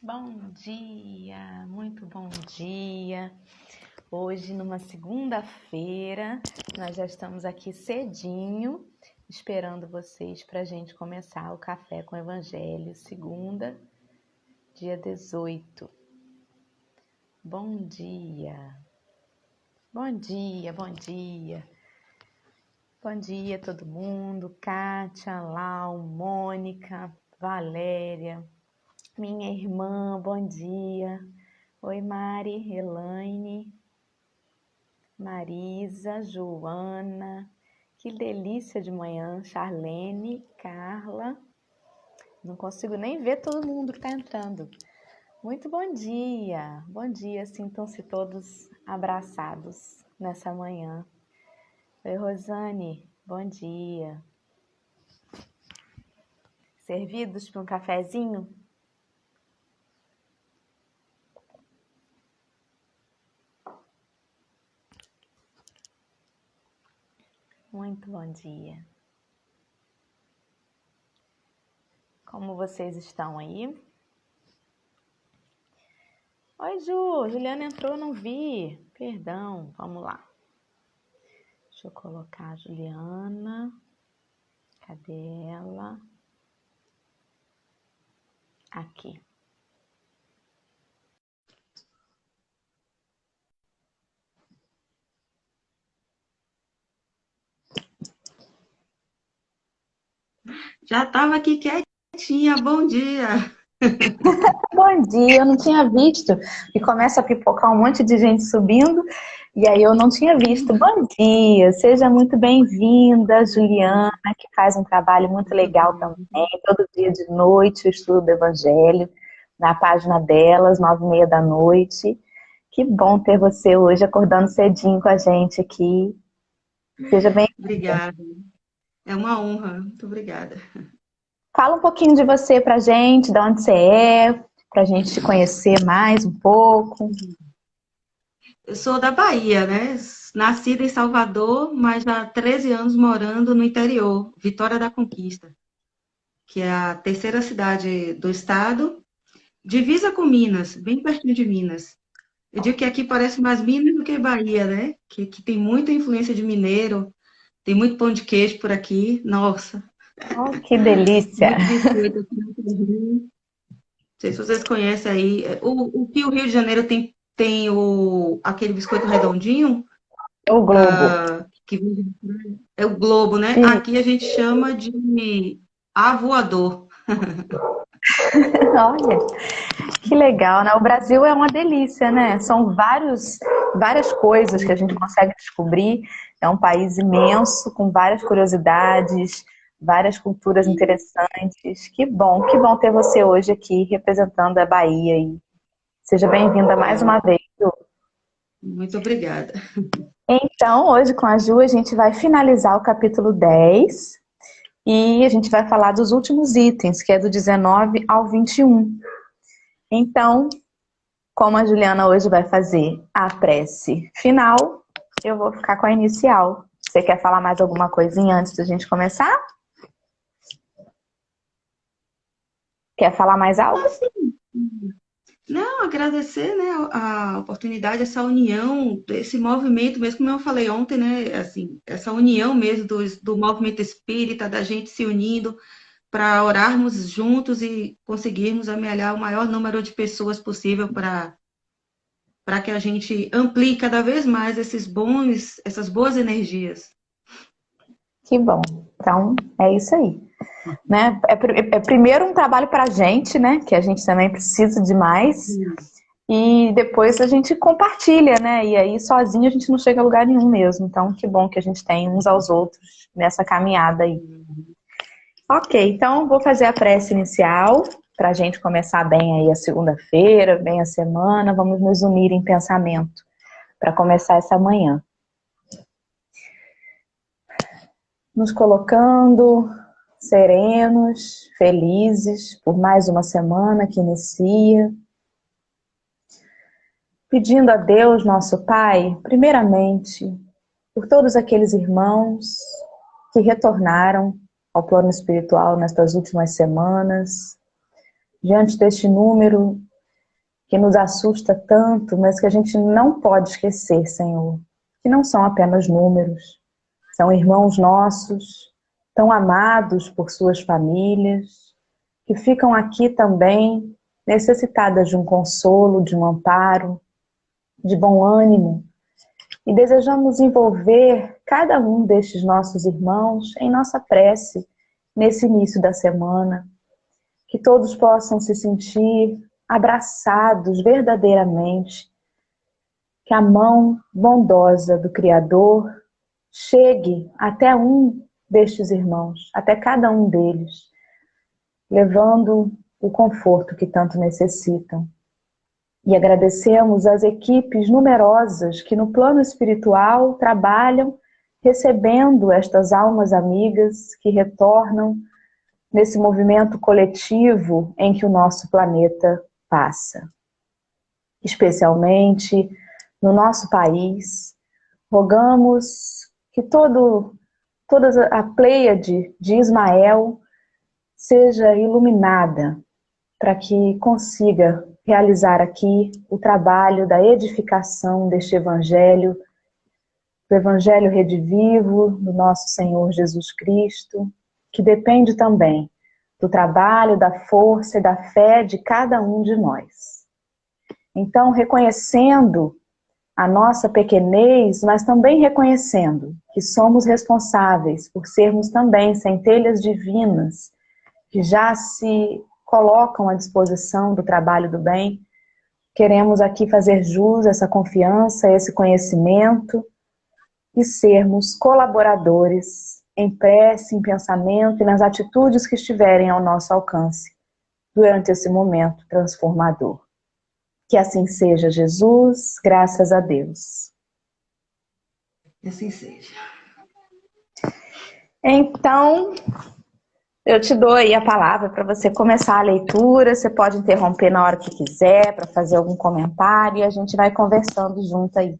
Bom dia, muito bom dia. Hoje, numa segunda-feira, nós já estamos aqui cedinho, esperando vocês para a gente começar o Café com Evangelho, segunda, dia 18. Bom dia, bom dia, bom dia. Bom dia todo mundo, Kátia, Lau, Mônica, Valéria, minha irmã, bom dia. Oi, Mari, Elaine, Marisa, Joana, que delícia de manhã, Charlene, Carla, não consigo nem ver todo mundo que está entrando. Muito bom dia, sintam-se todos abraçados nessa manhã. Oi, Rosane, bom dia. Servidos para um cafezinho? Muito bom dia. Como vocês estão aí? Oi, Juliana entrou, não vi. Perdão, vamos lá. Deixa eu colocar a Juliana. Cadê ela? Aqui. Já estava aqui quietinha, bom dia. Bom dia, eu não tinha visto. E começa a pipocar um monte de gente subindo, e aí eu não tinha visto. Bom dia, seja muito bem-vinda, Juliana, que faz um trabalho muito legal também. Todo dia de noite eu estudo o Evangelho, na página delas, 9h30 da noite. Que bom ter você hoje acordando cedinho com a gente aqui. Seja bem-vinda. Obrigada. É uma honra. Muito obrigada. Fala um pouquinho de você pra gente, de onde você é, pra gente te conhecer mais um pouco. Eu sou da Bahia, né? Nascida em Salvador, mas há 13 anos morando no interior, Vitória da Conquista, que é a terceira cidade do estado, divisa com Minas, bem pertinho de Minas. Eu digo que aqui parece mais Minas do que Bahia, né? Que tem muita influência de mineiro, tem muito pão de queijo por aqui. Nossa, Oh, que delícia! muito biscoito aqui no Rio. Não sei se vocês conhecem aí. Que o Rio de Janeiro tem aquele biscoito redondinho, É o Globo. que é o Globo, né? E, Aqui a gente chama de avoador. olha, que legal, né? O Brasil é uma delícia, né? São várias coisas que a gente consegue descobrir. É um país imenso, com várias curiosidades, várias culturas interessantes. Que bom ter você hoje aqui representando a Bahia. E seja bem-vinda mais É, uma vez. muito obrigada. Então, hoje com a Ju, a gente vai finalizar o capítulo 10 e a gente vai falar dos últimos itens, que é do 19 ao 21. Então, como a Juliana hoje vai fazer a prece final, eu vou ficar com a inicial. Você quer falar mais alguma coisinha antes da gente começar? Quer falar mais algo? Não, agradecer, né, a oportunidade, essa união, esse movimento, mesmo como eu falei ontem, né, assim, essa união mesmo do movimento espírita, da gente se unindo para orarmos juntos e conseguirmos amealhar o maior número de pessoas possível para que a gente amplie cada vez mais essas boas energias. Que bom. Então, é isso aí. Né? É primeiro um trabalho para a gente, né? Que a gente também precisa de mais. E depois a gente compartilha, né? E aí sozinho a gente não chega a lugar nenhum mesmo. Então, que bom que a gente tem uns aos outros nessa caminhada aí. Ok, então vou fazer a prece inicial para a gente começar bem aí a segunda-feira, bem a semana. Vamos nos unir em pensamento para começar essa manhã. Nos colocando serenos, felizes por mais uma semana que inicia. Pedindo a Deus, nosso Pai, primeiramente, por todos aqueles irmãos que retornaram ao plano espiritual nestas últimas semanas, diante deste número que nos assusta tanto, mas que a gente não pode esquecer, Senhor, que não são apenas números, são irmãos nossos, tão amados por suas famílias, que ficam aqui também necessitadas de um consolo, de um amparo, de bom ânimo, e desejamos envolver cada um destes nossos irmãos em nossa prece nesse início da semana, que todos possam se sentir abraçados verdadeiramente, que a mão bondosa do Criador chegue até um destes irmãos, até cada um deles, levando o conforto que tanto necessitam. E agradecemos as equipes numerosas que no plano espiritual trabalham, recebendo estas almas amigas que retornam nesse movimento coletivo em que o nosso planeta passa. Especialmente no nosso país, rogamos que toda a pleiade de Ismael seja iluminada para que consiga realizar aqui o trabalho da edificação deste Evangelho, do Evangelho redivivo do nosso Senhor Jesus Cristo, que depende também do trabalho, da força e da fé de cada um de nós. Então, reconhecendo a nossa pequenez, mas também reconhecendo que somos responsáveis por sermos também centelhas divinas, que já se colocam à disposição do trabalho do bem, queremos aqui fazer jus a essa confiança, a esse conhecimento e sermos colaboradores em prece, em pensamento e nas atitudes que estiverem ao nosso alcance durante esse momento transformador. Que assim seja, Jesus, graças a Deus. Que assim seja. Então, eu te dou aí a palavra para você começar a leitura. Você pode interromper na hora que quiser, para fazer algum comentário, e a gente vai conversando junto aí.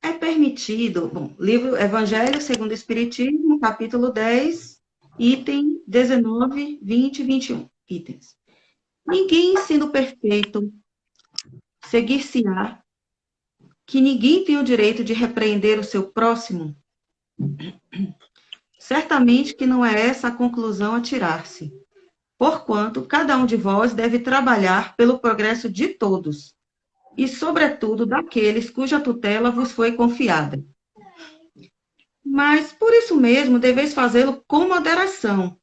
É permitido, livro Evangelho segundo o Espiritismo, capítulo 10, item 19, 20 e 21 itens. Ninguém sendo perfeito, seguir-se-á que ninguém tem o direito de repreender o seu próximo? Certamente que não é essa a conclusão a tirar-se, porquanto cada um de vós deve trabalhar pelo progresso de todos, e sobretudo daqueles cuja tutela vos foi confiada. Mas, por isso mesmo, deveis fazê-lo com moderação,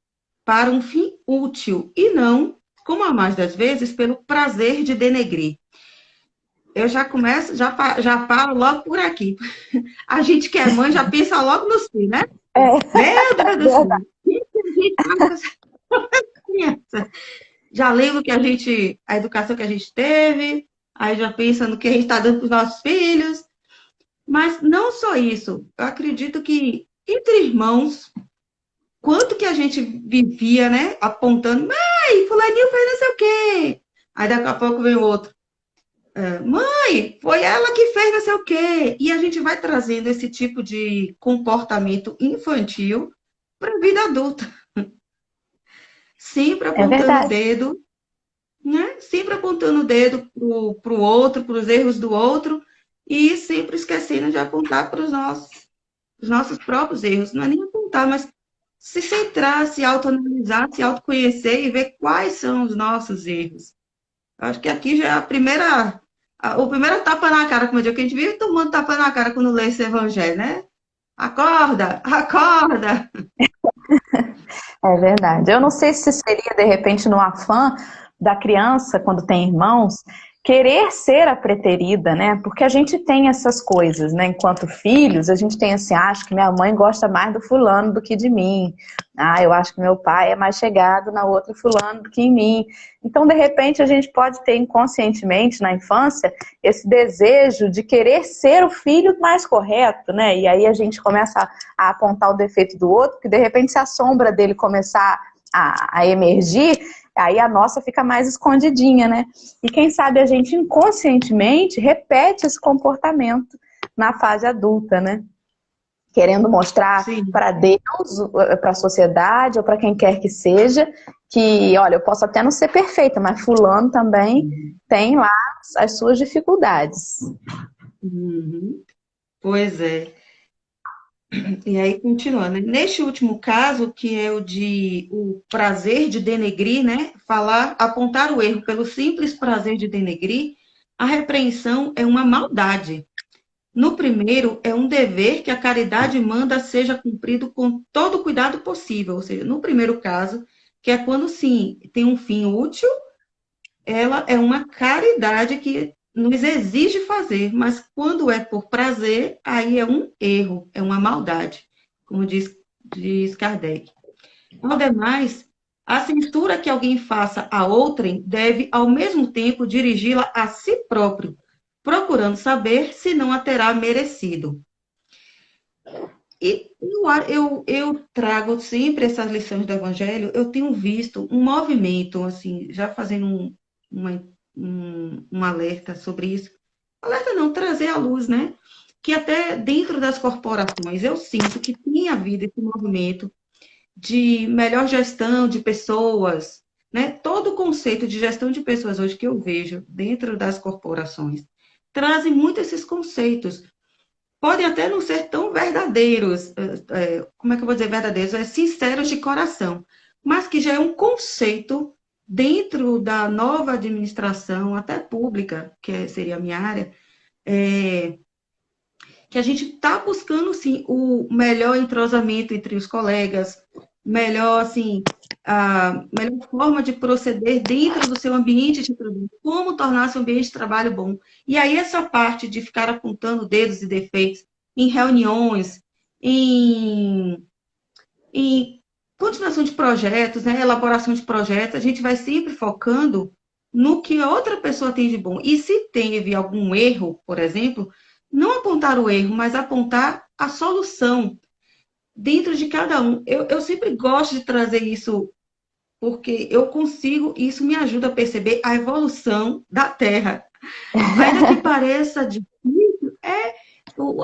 para um fim útil, e não, como a mais das vezes, pelo prazer de denegrir. Eu já começo, já paro logo por aqui. A gente que é mãe já pensa logo nos filhos, né? Meu Deus do céu. Já lembro que a educação que a gente teve, aí já pensa no que a gente está dando para os nossos filhos. Mas não só isso. Eu acredito que entre irmãos, quanto que a gente vivia, né? Apontando, mãe, fulaninho fez não sei o quê. Aí daqui a pouco vem o outro. Mãe, foi ela que fez não sei o quê. E a gente vai trazendo esse tipo de comportamento infantil para a vida adulta. Sempre apontando o dedo, né? Sempre apontando o dedo para o outro, para os erros do outro, e sempre esquecendo de apontar para os nossos próprios erros. Não é nem apontar, mas se centrar, se autoanalisar, se autoconhecer e ver quais são os nossos erros. Acho que aqui já é o primeiro tapa na cara, como eu digo, que a gente vive tomando tapa na cara quando lê esse evangelho, né? Acorda, acorda! É verdade. Eu não sei se seria, de repente, no afã da criança, quando tem irmãos, querer ser a preterida, né? Porque a gente tem essas coisas, né? Enquanto filhos, a gente tem assim, acho que minha mãe gosta mais do fulano do que de mim. Eu acho que meu pai é mais chegado na outra fulano do que em mim. Então, de repente, a gente pode ter inconscientemente, na infância, esse desejo de querer ser o filho mais correto, né? E aí a gente começa a apontar o defeito do outro, que de repente, se a sombra dele começar a emergir, aí a nossa fica mais escondidinha, né? E quem sabe a gente inconscientemente repete esse comportamento na fase adulta, né? querendo mostrar Sim. para Deus, para a sociedade ou para quem quer que seja, que, olha, eu posso até não ser perfeita, mas fulano também tem lá as suas dificuldades. Uhum. Pois é. E aí, continuando, né? Neste último caso, que é o de o prazer de denegrir, né? Falar, apontar o erro pelo simples prazer de denegrir, a repreensão é uma maldade. No primeiro, é um dever que a caridade manda seja cumprido com todo o cuidado possível. Ou seja, no primeiro caso, que é quando sim tem um fim útil, ela é uma caridade que nos exige fazer, mas quando é por prazer, aí é um erro, é uma maldade, como diz Kardec. Ademais, a censura que alguém faça a outrem deve, ao mesmo tempo, dirigi-la a si próprio, procurando saber se não a terá merecido. E eu trago sempre essas lições do Evangelho, eu tenho visto um movimento, assim, já fazendo uma, um alerta sobre isso. Alerta não, trazer à luz, né? Que até dentro das corporações eu sinto que tem havido esse movimento de melhor gestão de pessoas, né? Todo o conceito de gestão de pessoas hoje que eu vejo dentro das corporações trazem muito esses conceitos. Podem até não ser tão verdadeiros, como é que eu vou dizer verdadeiros? Sinceros de coração, mas que já é um conceito dentro da nova administração, até pública, seria a minha área, é, que a gente está buscando, sim, o melhor entrosamento entre os colegas, melhor, assim, a melhor forma de proceder dentro do seu ambiente de trabalho, como tornar seu ambiente de trabalho bom. E aí essa parte de ficar apontando dedos e defeitos em reuniões, em, em continuação de projetos, né, elaboração de projetos, a gente vai sempre focando no que a outra pessoa tem de bom. E se teve algum erro, por exemplo, não apontar o erro, mas apontar a solução dentro de cada um. Eu sempre gosto de trazer isso, porque eu consigo, e isso me ajuda a perceber a evolução da Terra. Ainda que pareça difícil, é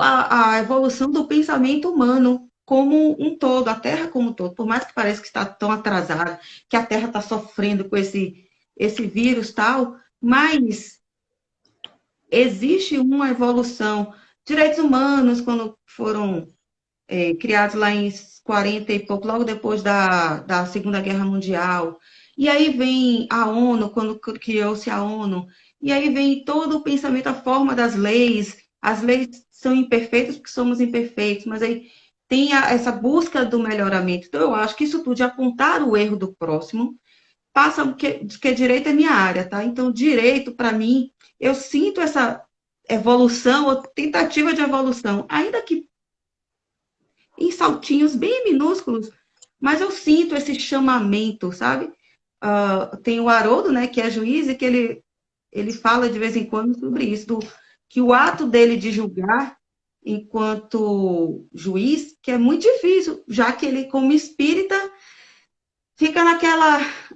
a evolução do pensamento humano como um todo, a Terra como um todo. Por mais que pareça que está tão atrasada, que a Terra está sofrendo com esse vírus tal, mas existe uma evolução. Direitos humanos, quando foram criados lá em 40 e pouco, logo depois da Segunda Guerra Mundial. E aí vem a ONU, quando criou-se a ONU, e aí vem todo o pensamento, a forma das leis. As leis são imperfeitas porque somos imperfeitos, mas aí tem essa busca do melhoramento. Então, eu acho que isso tudo de apontar o erro do próximo passa porque direito é minha área, tá? Então, direito, para mim, eu sinto essa evolução, ou tentativa de evolução, ainda que em saltinhos bem minúsculos, mas eu sinto esse chamamento, sabe? Tem o Haroldo, né, que é juiz, e que ele fala de vez em quando sobre isso, que o ato dele de julgar enquanto juiz, que é muito difícil, já que ele, como espírita, fica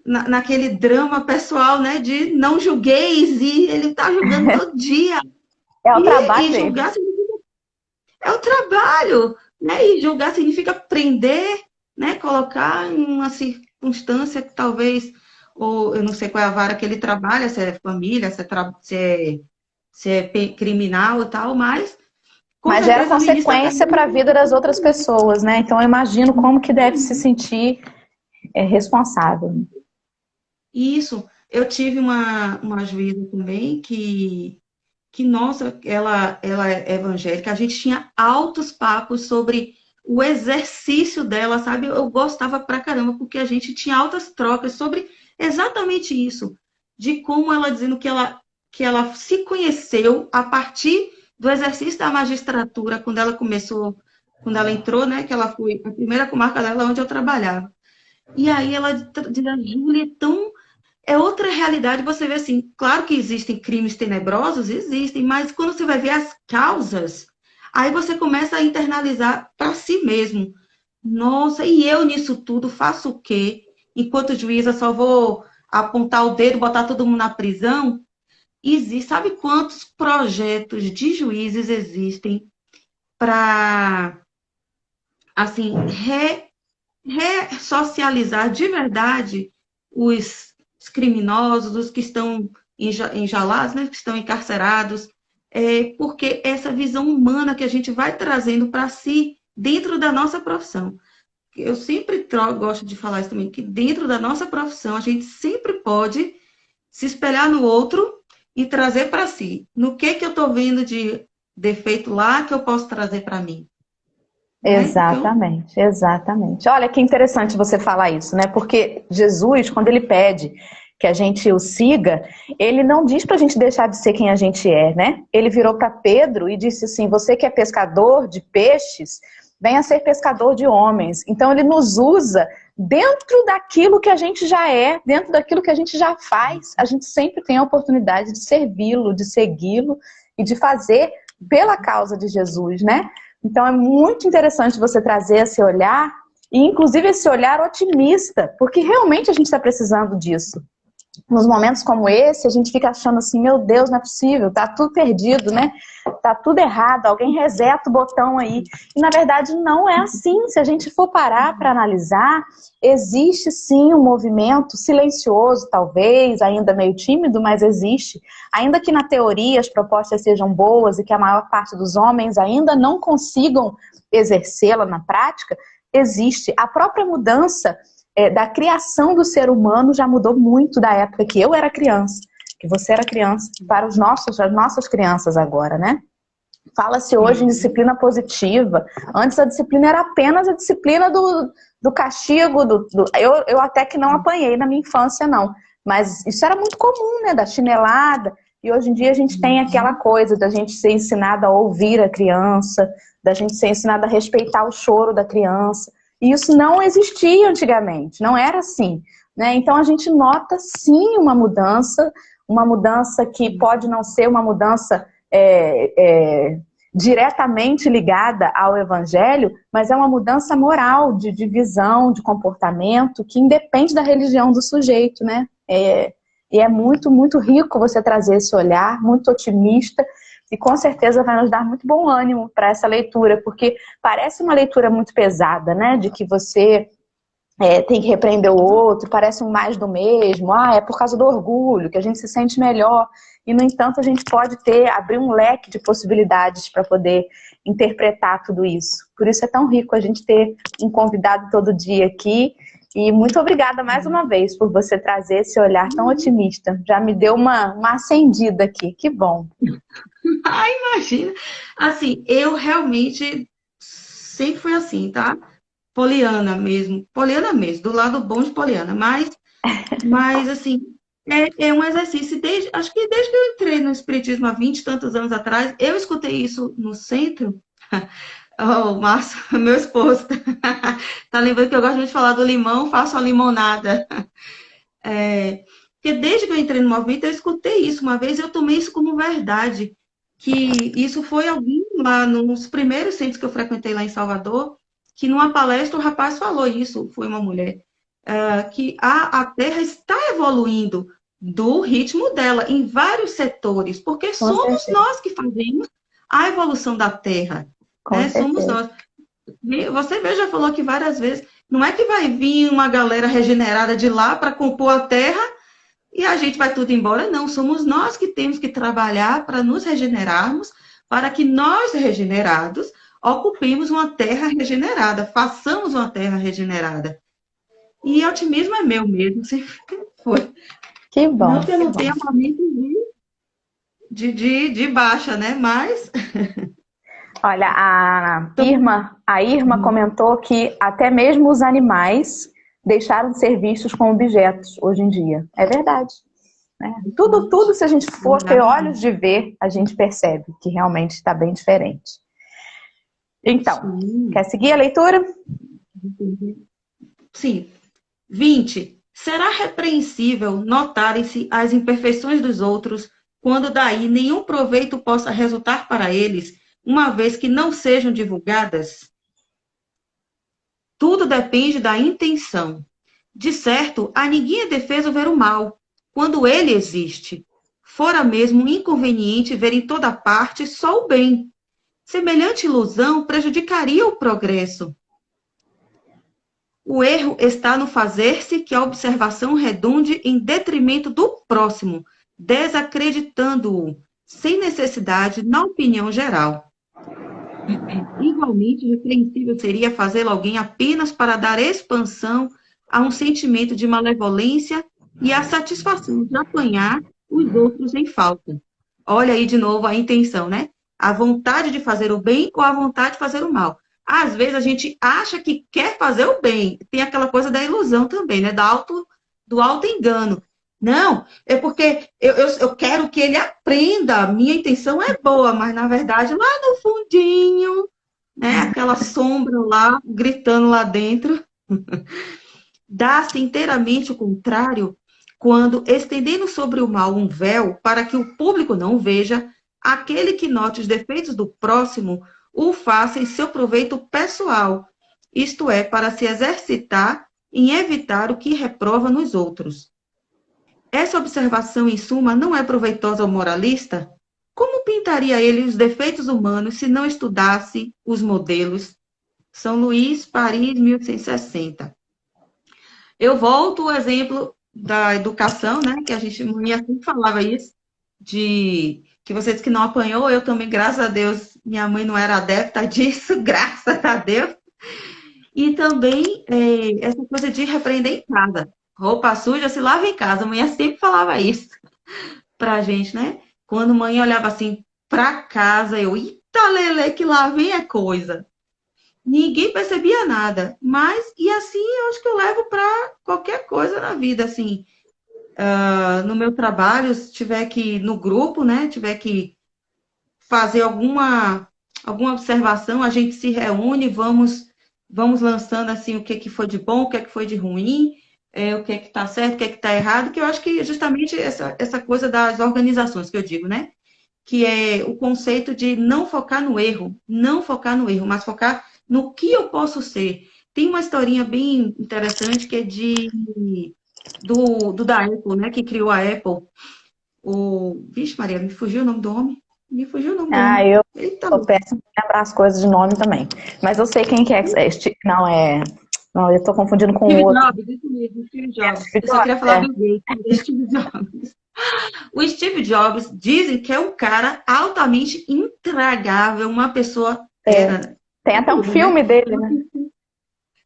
naquele drama pessoal, né, de não julgueis, e ele está julgando todo dia. É o trabalho E dele. julgar é o trabalho, né? E julgar significa prender, né? Colocar em uma circunstância que talvez, ou eu não sei qual é a vara que ele trabalha, se é família, se é criminal e tal, mas com Mas gera certeza no início da consequência para a vida das outras pessoas, né? Então eu imagino como que deve se sentir responsável. isso, eu tive uma juíza também nossa, ela é evangélica, a gente tinha altos papos sobre o exercício dela, sabe? Eu gostava pra caramba, porque a gente tinha altas trocas sobre exatamente isso, de como ela dizendo que ela se conheceu a partir do exercício da magistratura, quando ela entrou, né? Que ela foi a primeira comarca dela onde eu trabalhava. E aí ela dizia, Júlia, é outra realidade. Você vê assim, claro que existem crimes tenebrosos, existem, mas quando você vai ver as causas, aí você começa a internalizar para si mesmo. Nossa, e eu nisso tudo faço o quê? Enquanto juíza só vou apontar o dedo, botar todo mundo na prisão? Existe, sabe quantos projetos de juízes existem para assim, ressocializar de verdade os criminosos, os que estão enjaulados, né, que estão encarcerados, porque essa visão humana que a gente vai trazendo para si dentro da nossa profissão. Eu sempre gosto de falar isso também, que dentro da nossa profissão a gente sempre pode se espelhar no outro e trazer para si. No que eu estou vendo de defeito lá que eu posso trazer para mim. Né? Então, Exatamente, exatamente. Olha que interessante você falar isso, né? Porque Jesus, quando ele pede que a gente o siga, ele não diz para a gente deixar de ser quem a gente é, né? Ele virou para Pedro e disse assim: você que é pescador de peixes, venha ser pescador de homens. Então ele nos usa dentro daquilo que a gente já é, dentro daquilo que a gente já faz. A gente sempre tem a oportunidade de servi-lo, de segui-lo e de fazer pela causa de Jesus, né? Então é muito interessante você trazer esse olhar, e inclusive esse olhar otimista, porque realmente a gente está precisando disso. Nos momentos como esse, a gente fica achando assim, meu Deus, não é possível, tá tudo perdido, né? Tá tudo errado, alguém reseta o botão aí. E na verdade não é assim. Se a gente for parar para analisar, existe sim um movimento silencioso, talvez, ainda meio tímido, mas existe. Ainda que na teoria as propostas sejam boas e que a maior parte dos homens ainda não consigam exercê-la na prática, existe. A própria mudança da criação do ser humano já mudou muito da época que eu era criança, que você era criança, para as nossas crianças agora, né? Fala-se hoje em disciplina positiva. Antes a disciplina era apenas a disciplina do castigo. Eu até que não apanhei na minha infância, não. Mas isso era muito comum, né? Da chinelada. E hoje em dia a gente tem aquela coisa da gente ser ensinada a ouvir a criança, da gente ser ensinada a respeitar o choro da criança. E isso não existia antigamente, não era assim, né? Então a gente nota sim uma mudança que pode não ser uma mudança diretamente ligada ao evangelho, mas é uma mudança moral, de visão, de comportamento, que independe da religião do sujeito, né? E é muito, muito rico você trazer esse olhar, muito otimista, e com certeza vai nos dar muito bom ânimo para essa leitura, porque parece uma leitura muito pesada, né? De que você tem que repreender o outro, parece um mais do mesmo, é por causa do orgulho, que a gente se sente melhor. E, no entanto, a gente pode abrir um leque de possibilidades para poder interpretar tudo isso. Por isso é tão rico a gente ter um convidado todo dia aqui. E muito obrigada mais uma vez por você trazer esse olhar tão otimista. Já me deu uma acendida aqui, que bom. Imagina. Assim, eu realmente sempre fui assim, tá? Poliana mesmo, do lado bom de Poliana, mas assim, é um exercício, acho que desde que eu entrei no Espiritismo há 20 e tantos anos atrás, eu escutei isso no centro. O Márcio, meu esposo, tá lembrando que eu gosto muito de falar do limão, faço a limonada. Porque desde que eu entrei no movimento, eu escutei isso uma vez, eu tomei isso como verdade, que isso foi alguém lá nos primeiros centros que eu frequentei lá em Salvador, que numa palestra o rapaz falou isso, foi uma mulher, que a Terra está evoluindo do ritmo dela em vários setores, porque somos nós que fazemos a evolução da Terra. Né? Somos nós. Você mesmo já falou aqui várias vezes, não é que vai vir uma galera regenerada de lá para compor a Terra e a gente vai tudo embora, não. Somos nós que temos que trabalhar para nos regenerarmos, para que nós, regenerados, ocupemos uma terra regenerada, façamos uma terra regenerada. E otimismo é meu mesmo, sempre foi. Que bom. Não que eu não tenha momento de baixa, né? Mas... Olha, a Irma comentou que até mesmo os animais deixaram de ser vistos como objetos hoje em dia. É verdade. Né? Tudo, se a gente for ter olhos de ver, a gente percebe que realmente está bem diferente. Então, quer seguir a leitura? Sim. 20. Será repreensível notarem-se as imperfeições dos outros, quando daí nenhum proveito possa resultar para eles, uma vez que não sejam divulgadas? Tudo depende da intenção. De certo, a ninguém é defeso ver o mal, quando ele existe. Fora mesmo inconveniente ver em toda parte só o bem. Semelhante ilusão prejudicaria o progresso. O erro está no fazer-se que a observação redunde em detrimento do próximo, desacreditando-o, sem necessidade, na opinião geral. Igualmente repreensível seria fazê-lo alguém apenas para dar expansão a um sentimento de malevolência e a satisfação de apanhar os outros em falta. Olha aí de novo a intenção, né? A vontade de fazer o bem ou a vontade de fazer o mal. Às vezes a gente acha que quer fazer o bem. Tem aquela coisa da ilusão também, né? Do auto-engano. Não, é porque eu quero que ele aprenda. Minha intenção é boa, mas na verdade lá no fundinho, né? Aquela sombra lá, gritando lá dentro. Dá-se inteiramente o contrário quando, estendendo sobre o mal um véu para que o público não veja, aquele que note os defeitos do próximo o faça em seu proveito pessoal, isto é, para se exercitar em evitar o que reprova nos outros. Essa observação, em suma, não é proveitosa ao moralista? Como pintaria ele os defeitos humanos se não estudasse os modelos? São Luís, Paris, 1860. Eu volto ao exemplo da educação, né? Que a gente sempre falava isso, de que você disse que não apanhou, eu também, graças a Deus, minha mãe não era adepta disso, graças a Deus. E também essa coisa de repreender em casa. Roupa suja se lava em casa. A mãe sempre falava isso pra gente, né? Quando a mãe olhava assim pra casa, eu, eita, Lele, que lá vem a coisa. Ninguém percebia nada. Mas, e assim, eu acho que eu levo para qualquer coisa na vida, assim. No meu trabalho, se tiver que, no grupo, né, tiver que fazer alguma observação, a gente se reúne, vamos lançando, assim, o que foi de bom, o que foi de ruim, o que está certo, o que está errado, que eu acho que é justamente essa coisa das organizações que eu digo, né? Que é o conceito de não focar no erro, mas focar no que eu posso ser. Tem uma historinha bem interessante que é da Apple, né? Que criou a Apple. Vixe, Maria, me fugiu o nome do homem? Me fugiu o nome do homem. Eu peço pra lembrar as coisas de nome também. Mas eu sei quem que é. Não, eu tô confundindo com o outro. Steve Jobs. Eu só queria falar do Steve Jobs. O Steve Jobs dizem que é um cara altamente intragável, uma pessoa... Tem até um filme dele, né?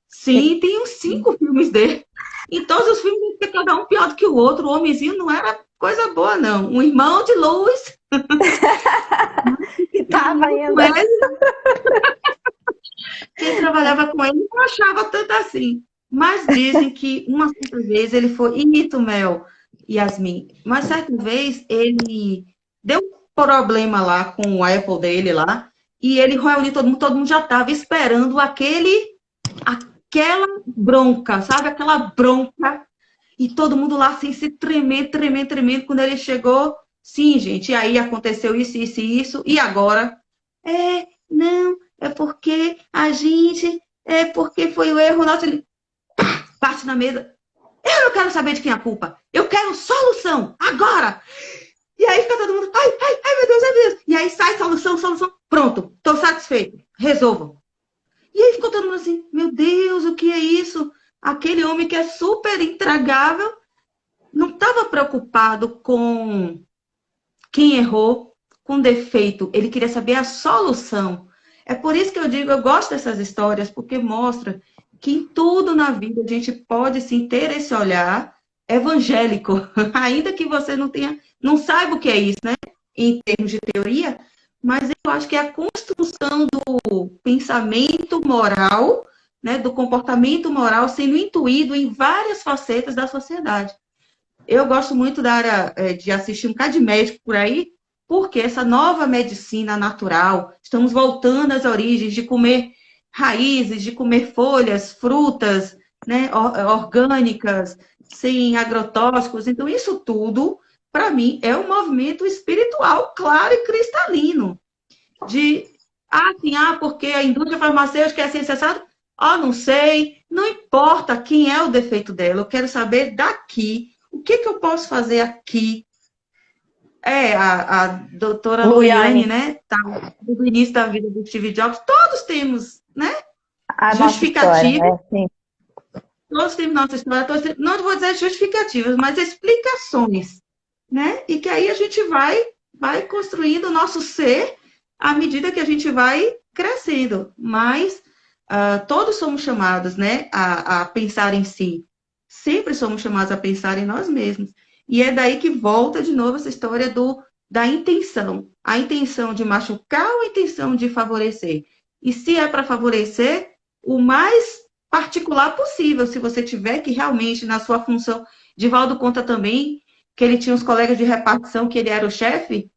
Sim, tem uns 5 filmes dele. Em todos os filmes, cada um pior do que o outro. O homenzinho não era coisa boa, não. Um irmão de Lewis. Que tava indo. Quem trabalhava com ele não achava tanto assim. Mas dizem que uma certa vez ele foi... Imito, Mel, Yasmin. Mas certa vez ele deu um problema lá com o Apple dele lá. E ele reuniu todo mundo já estava esperando aquela bronca, sabe? Aquela bronca. E todo mundo lá assim, se tremendo. Quando ele chegou, sim, gente, e aí aconteceu isso. E agora? Não, é porque porque foi o erro nosso. Ele bate na mesa. Eu não quero saber de quem é a culpa. Eu quero solução, agora! E aí fica todo mundo, ai, meu Deus. E aí sai solução. Pronto, tô satisfeito. Resolvam. E aí ficou todo mundo assim, meu Deus, o que é isso? Aquele homem que é super intragável não estava preocupado com quem errou, com defeito. Ele queria saber a solução. É por isso que eu digo, eu gosto dessas histórias, porque mostra que em tudo na vida a gente pode sim ter esse olhar evangélico, ainda que você não saiba o que é isso, né? Em termos de teoria, mas eu acho que é a construção do pensamento moral, né, do comportamento moral sendo intuído em várias facetas da sociedade. Eu gosto muito da área de assistir um bocado de médico por aí, porque essa nova medicina natural, estamos voltando às origens de comer raízes, de comer folhas, frutas, né, orgânicas, sem agrotóxicos. Então, isso tudo, para mim, é um movimento espiritual claro e cristalino. Porque a indústria farmacêutica é assim, não sei, não importa quem é o defeito dela, eu quero saber daqui, o que eu posso fazer aqui. A doutora Luiane, né, tá do início da vida do Steve Jobs, todos temos, né, A justificativa. Nossa história, todos temos nossa história, não vou dizer justificativas, mas explicações, né? E que aí a gente vai construindo o nosso ser à medida que a gente vai crescendo. Mas todos somos chamados, né, a pensar em si. Sempre somos chamados a pensar em nós mesmos. E é daí que volta de novo essa história da intenção. A intenção de machucar ou a intenção de favorecer. E se é para favorecer, o mais particular possível, se você tiver que realmente, na sua função, Divaldo conta também que ele tinha uns colegas de repartição, que ele era o chefe,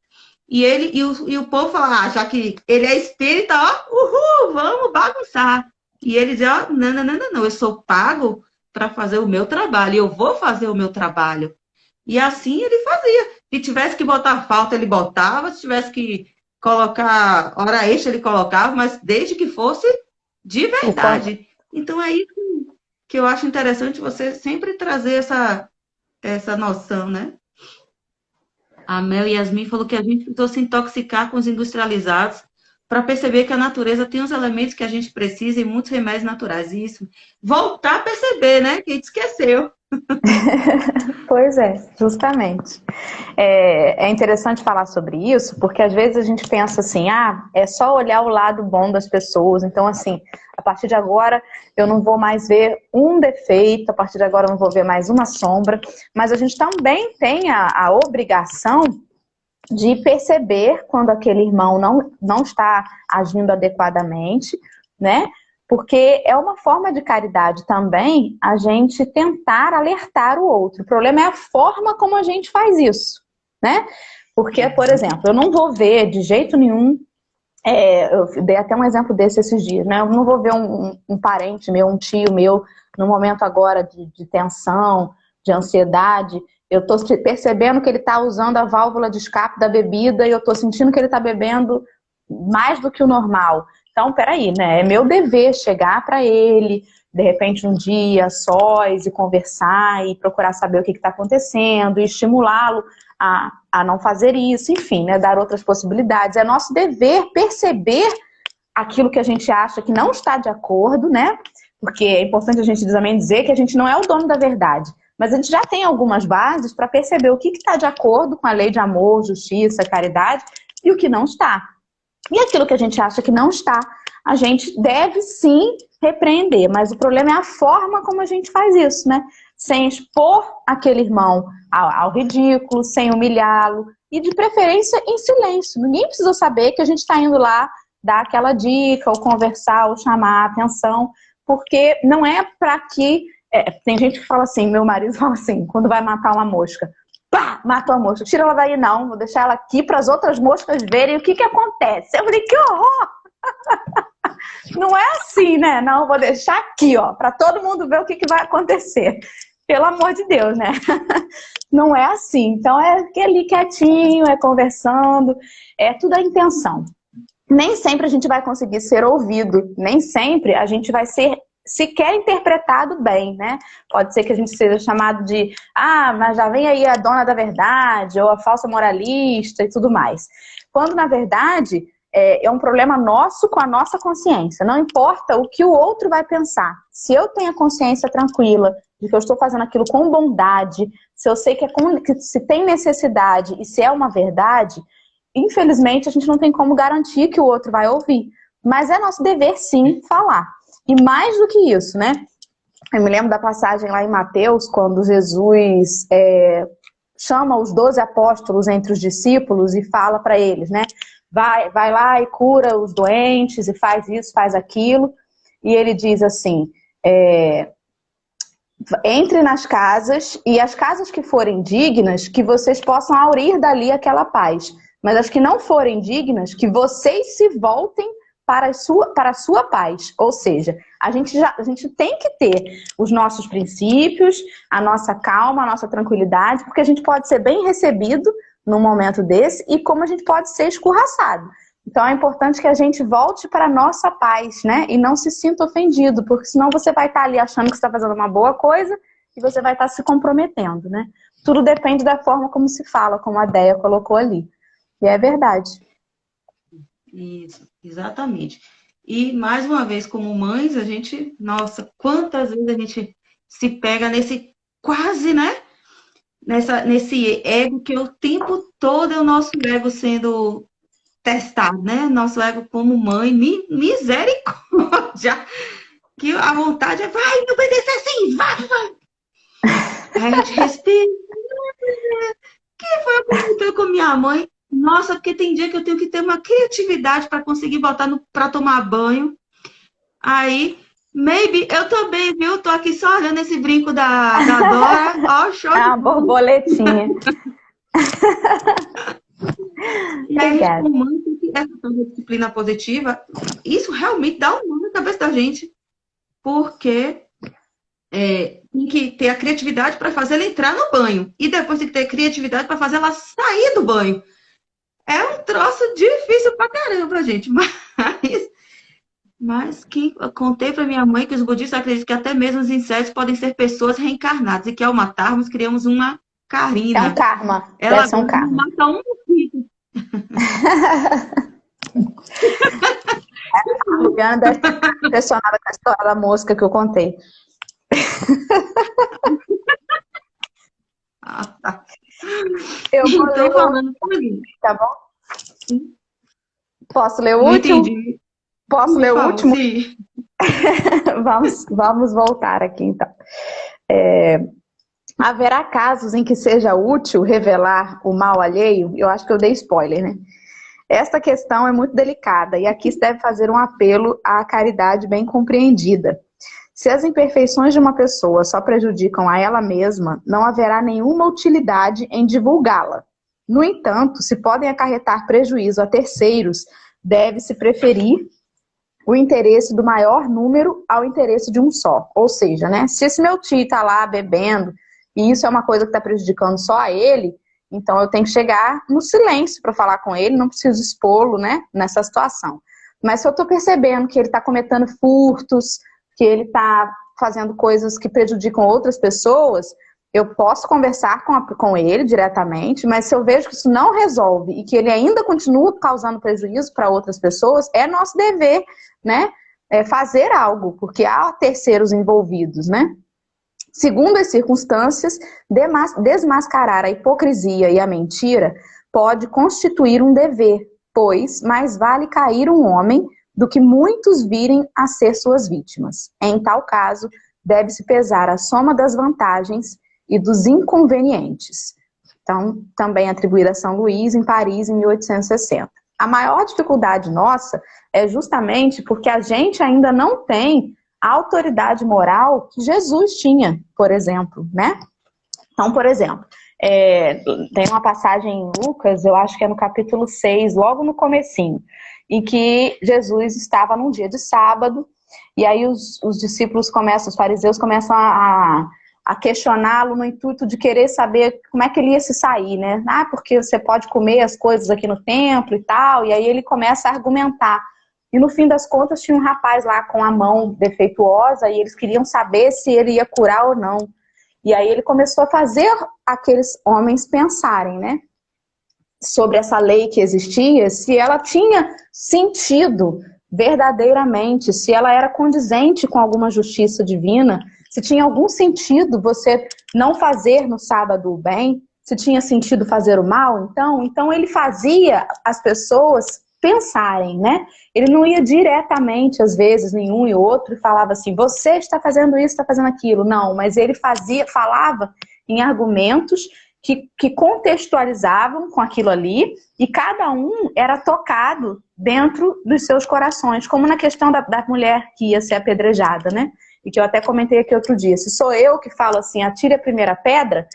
e o povo fala, já que ele é espírita, ó, uhul, vamos bagunçar. E ele diz, ó, não, não, não, não, não, eu sou pago para fazer o meu trabalho, eu vou fazer o meu trabalho. E assim ele fazia. Se tivesse que botar falta, ele botava, se tivesse que colocar hora extra, ele colocava, mas desde que fosse de O quanto, verdade. Então é isso que eu acho interessante você sempre trazer essa noção, né? A Mel Yasmin falou que a gente precisou se intoxicar com os industrializados para perceber que a natureza tem os elementos que a gente precisa e muitos remédios naturais. E isso, voltar a perceber, né? Que a gente esqueceu. pois é, justamente. É interessante falar sobre isso, porque às vezes a gente pensa assim, é só olhar o lado bom das pessoas, então assim, a partir de agora eu não vou mais ver um defeito, a partir de agora eu não vou ver mais uma sombra, mas a gente também tem a obrigação de perceber quando aquele irmão não está agindo adequadamente, né? Porque é uma forma de caridade também a gente tentar alertar o outro. O problema é a forma como a gente faz isso, né? Porque, por exemplo, eu não vou ver de jeito nenhum, eu dei até um exemplo desse esses dias, né? Eu não vou ver um parente meu, um tio meu, no momento agora de tensão, de ansiedade, eu estou percebendo que ele está usando a válvula de escape da bebida e eu estou sentindo que ele está bebendo mais do que o normal. Então, peraí, né? É meu dever chegar para ele, de repente um dia, sós, e conversar e procurar saber o que está acontecendo e estimulá-lo a não fazer isso, enfim, né? Dar outras possibilidades. É nosso dever perceber aquilo que a gente acha que não está de acordo, né? Porque é importante a gente também dizer que a gente não é o dono da verdade. Mas a gente já tem algumas bases para perceber o que está de acordo com a lei de amor, justiça, caridade e o que não está. E aquilo que a gente acha que não está, a gente deve sim repreender, mas o problema é a forma como a gente faz isso, né? Sem expor aquele irmão ao ridículo, sem humilhá-lo e de preferência em silêncio. Ninguém precisa saber que a gente está indo lá dar aquela dica, ou conversar, ou chamar a atenção, porque não é para que... tem gente que fala assim, meu marido fala assim, quando vai matar uma mosca, pá, matou a mosca, tira ela daí não, vou deixar ela aqui para as outras moscas verem o que acontece. Eu falei, que horror! Não é assim, né? Não, vou deixar aqui, ó, para todo mundo ver o que vai acontecer. Pelo amor de Deus, né? Não é assim. Então é ali quietinho, é conversando, é tudo a intenção. Nem sempre a gente vai conseguir ser ouvido, nem sempre a gente vai ser sequer interpretado bem, né? Pode ser que a gente seja chamado de mas já vem aí a dona da verdade, ou a falsa moralista e tudo mais. Quando, na verdade, é um problema nosso com a nossa consciência. Não importa o que o outro vai pensar. Se eu tenho a consciência tranquila de que eu estou fazendo aquilo com bondade, se eu sei que se tem necessidade e se é uma verdade, infelizmente a gente não tem como garantir que o outro vai ouvir. Mas é nosso dever, sim, falar. E mais do que isso, né? Eu me lembro da passagem lá em Mateus, quando Jesus chama os 12 apóstolos entre os discípulos e fala para eles, né? Vai lá e cura os doentes e faz isso, faz aquilo. E ele diz assim, entre nas casas e as casas que forem dignas, que vocês possam aurir dali aquela paz. Mas as que não forem dignas, que vocês se voltem para a sua paz. Ou seja, a gente tem que ter os nossos princípios, a nossa calma, a nossa tranquilidade, porque a gente pode ser bem recebido num momento desse e como a gente pode ser escorraçado. Então é importante que a gente volte para a nossa paz, né? E não se sinta ofendido, porque senão você vai estar ali achando que você está fazendo uma boa coisa e você vai estar se comprometendo, né? Tudo depende da forma como se fala, como a Déia colocou ali. E é verdade. Isso, exatamente. E, mais uma vez, como mães, nossa, quantas vezes a gente se pega nesse quase, né? Nesse ego que o tempo todo é o nosso ego sendo testado, né? Nosso ego como mãe, misericórdia. Que a vontade é, vai, me obedecer assim, vai. Aí a gente respira. Que foi o que aconteceu com minha mãe? Nossa, porque tem dia que eu tenho que ter uma criatividade para conseguir botar para tomar banho. Aí, maybe, eu também, viu? Tô aqui só olhando esse brinco da Dora. Ó, show É de uma bola. borboletinha. E aí, a gente, Obrigada. como mãe, tem que essa tal de disciplina positiva, isso realmente dá um nó na cabeça da gente. Porque tem que ter a criatividade para fazer ela entrar no banho. E depois tem que ter criatividade para fazer ela sair do banho. É um troço difícil pra caramba, gente. Mas que eu contei para minha mãe que os budistas acreditam que até mesmo os insetos podem ser pessoas reencarnadas e que ao matarmos criamos uma É um carina. karma. Ela Deve ser um agora não karma. mata um mosquito. A Juliana deve ter ficado impressionada com a história da mosca que eu contei. Ah, tá. Eu vou ler Então, o falando comigo. tá bom? Posso ler o Não último? entendi. Posso Por ler o favor, último? sim. Vamos voltar aqui, então. Haverá casos em que seja útil revelar o mal alheio? Eu acho que eu dei spoiler, né? Esta questão é muito delicada e aqui se deve fazer um apelo à caridade bem compreendida. Se as imperfeições de uma pessoa só prejudicam a ela mesma, não haverá nenhuma utilidade em divulgá-la. No entanto, se podem acarretar prejuízo a terceiros, deve-se preferir o interesse do maior número ao interesse de um só. Ou seja, né, se esse meu tio está lá bebendo e isso é uma coisa que está prejudicando só a ele, então eu tenho que chegar no silêncio para falar com ele, não preciso expô-lo, né, nessa situação. Mas se eu estou percebendo que ele está cometendo furtos, que ele está fazendo coisas que prejudicam outras pessoas, eu posso conversar com ele diretamente, mas se eu vejo que isso não resolve e que ele ainda continua causando prejuízo para outras pessoas, é nosso dever, né, fazer algo, porque há terceiros envolvidos, né? Segundo as circunstâncias, desmascarar a hipocrisia e a mentira pode constituir um dever, pois mais vale cair um homem do que muitos virem a ser suas vítimas. Em tal caso, deve-se pesar a soma das vantagens e dos inconvenientes. Então, também atribuída a São Luís, em Paris, em 1860. A maior dificuldade nossa é justamente porque a gente ainda não tem a autoridade moral que Jesus tinha, por exemplo, né? Então, por exemplo, tem uma passagem em Lucas, eu acho que é no capítulo 6, logo no comecinho, em que Jesus estava num dia de sábado, e aí os discípulos começam, os fariseus começam a questioná-lo no intuito de querer saber como é que ele ia se sair, né? Ah, porque você pode comer as coisas aqui no templo e tal, e aí ele começa a argumentar. E no fim das contas tinha um rapaz lá com a mão defeituosa e eles queriam saber se ele ia curar ou não. E aí ele começou a fazer aqueles homens pensarem, né? Sobre essa lei que existia, se ela tinha sentido verdadeiramente, se ela era condizente com alguma justiça divina, se tinha algum sentido você não fazer no sábado o bem, se tinha sentido fazer o mal, então ele fazia as pessoas pensarem, né? Ele não ia diretamente, às vezes, em um e outro, e falava assim, você está fazendo isso, está fazendo aquilo. Não, mas ele falava em argumentos que contextualizavam com aquilo ali, e cada um era tocado dentro dos seus corações, como na questão da mulher que ia ser apedrejada, né? E que eu até comentei aqui outro dia. Se sou eu que falo assim, atire a primeira pedra,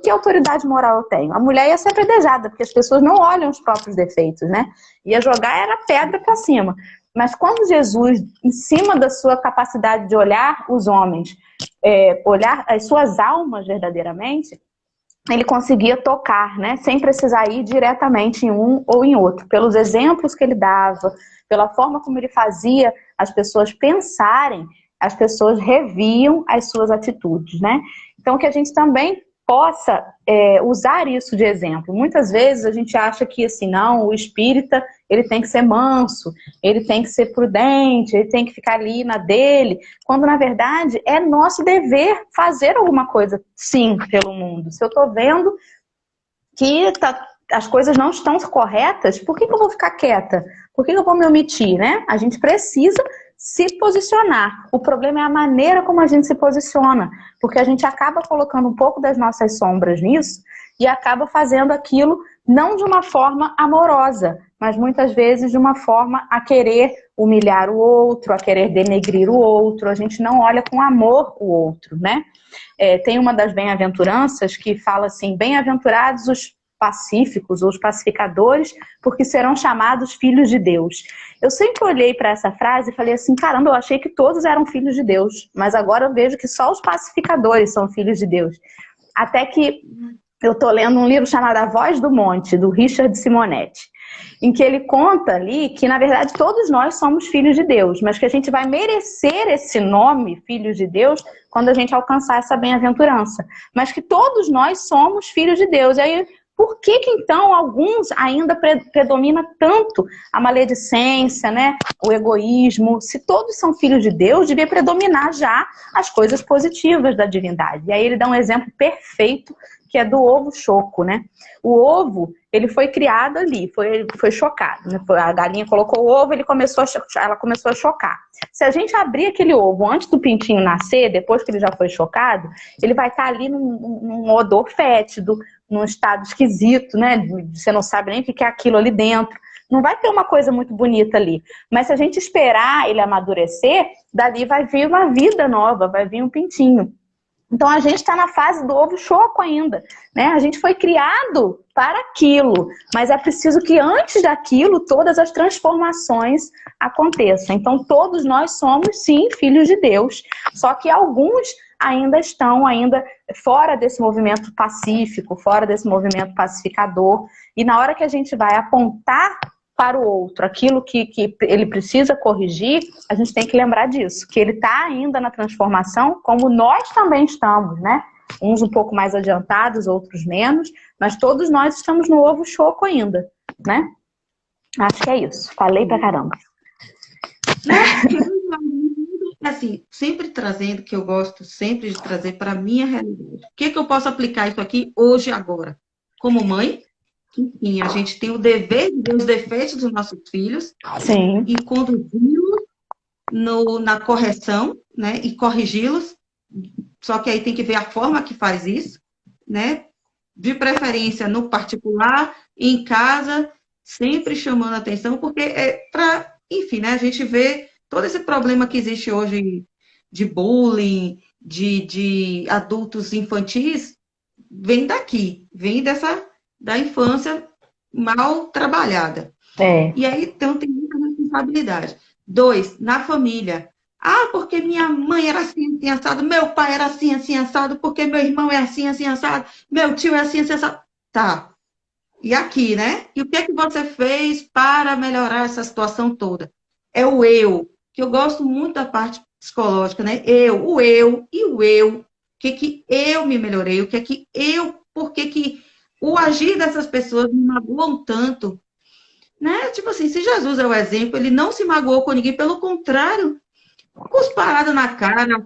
que autoridade moral eu tenho? A mulher ia ser apedrejada, porque as pessoas não olham os próprios defeitos, né? Ia jogar era pedra para cima. Mas quando Jesus, em cima da sua capacidade de olhar os homens, olhar as suas almas verdadeiramente, ele conseguia tocar, né? Sem precisar ir diretamente em um ou em outro. Pelos exemplos que ele dava, pela forma como ele fazia as pessoas pensarem, as pessoas reviam as suas atitudes, né? Então, que a gente também possa usar isso de exemplo. Muitas vezes a gente acha que, assim, não, o espírita, ele tem que ser manso, ele tem que ser prudente, ele tem que ficar ali na dele, quando, na verdade, é nosso dever fazer alguma coisa, sim, pelo mundo. Se eu estou vendo que as coisas não estão corretas, por que eu vou ficar quieta? Por que eu vou me omitir, né? A gente precisa se posicionar. O problema é a maneira como a gente se posiciona, porque a gente acaba colocando um pouco das nossas sombras nisso e acaba fazendo aquilo não de uma forma amorosa, mas muitas vezes de uma forma a querer humilhar o outro, a querer denegrir o outro. A gente não olha com amor o outro, né? Tem uma das bem-aventuranças que fala assim: bem-aventurados os pacíficos ou os pacificadores, porque serão chamados filhos de Deus. Eu sempre olhei para essa frase e falei assim, caramba, eu achei que todos eram filhos de Deus, mas agora eu vejo que só os pacificadores são filhos de Deus. Até que eu estou lendo um livro chamado A Voz do Monte, do Richard Simonetti, em que ele conta ali que, na verdade, todos nós somos filhos de Deus, mas que a gente vai merecer esse nome, filhos de Deus, quando a gente alcançar essa bem-aventurança. Mas que todos nós somos filhos de Deus. E aí, por que então alguns ainda predomina tanto a maledicência, né? O egoísmo? Se todos são filhos de Deus, devia predominar já as coisas positivas da divindade. E aí ele dá um exemplo perfeito, que é do ovo choco, né? O ovo, ele foi criado ali, foi chocado, né? A galinha colocou o ovo, ela começou a chocar. Se a gente abrir aquele ovo antes do pintinho nascer, depois que ele já foi chocado, ele vai estar ali num odor fétido, num estado esquisito, né? Você não sabe nem o que é aquilo ali dentro. Não vai ter uma coisa muito bonita ali. Mas se a gente esperar ele amadurecer, dali vai vir uma vida nova, vai vir um pintinho. Então a gente está na fase do ovo choco ainda, né? A gente foi criado para aquilo, mas é preciso que antes daquilo todas as transformações aconteçam. Então todos nós somos, sim, filhos de Deus, só que alguns ainda estão fora desse movimento pacífico, fora desse movimento pacificador, e na hora que a gente vai apontar para o outro aquilo que ele precisa corrigir, a gente tem que lembrar disso, que ele está ainda na transformação, como nós também estamos, né? Uns um pouco mais adiantados, outros menos, mas todos nós estamos no ovo choco ainda, né? Acho que é isso. Falei pra caramba. Assim, sempre trazendo, que eu gosto sempre de trazer para a minha realidade. O que eu posso aplicar isso aqui hoje, agora? Como mãe, enfim, a gente tem o dever de ver os defeitos dos nossos filhos. Sim. E conduzi-los na correção, né? E corrigi-los. Só que aí tem que ver a forma que faz isso, né? De preferência no particular, em casa, sempre chamando a atenção, porque é para, enfim, né? A gente vê todo esse problema que existe hoje de bullying, de adultos infantis, vem daqui, vem da infância mal trabalhada. E aí então tem muita responsabilidade. 2, na família. Ah, porque minha mãe era assim, assim, assado, meu pai era assim, assim, assado, porque meu irmão é assim, assim, assado, meu tio é assim, assim, assado. Tá. E aqui, né? E o que é que você fez para melhorar essa situação toda? É o eu, que eu gosto muito da parte psicológica, né? O eu e o eu. O que eu me melhorei? O que eu... Por que o agir dessas pessoas me magoam tanto? Né? Tipo assim, se Jesus é o exemplo, ele não se magoou com ninguém, pelo contrário, cusparada na cara,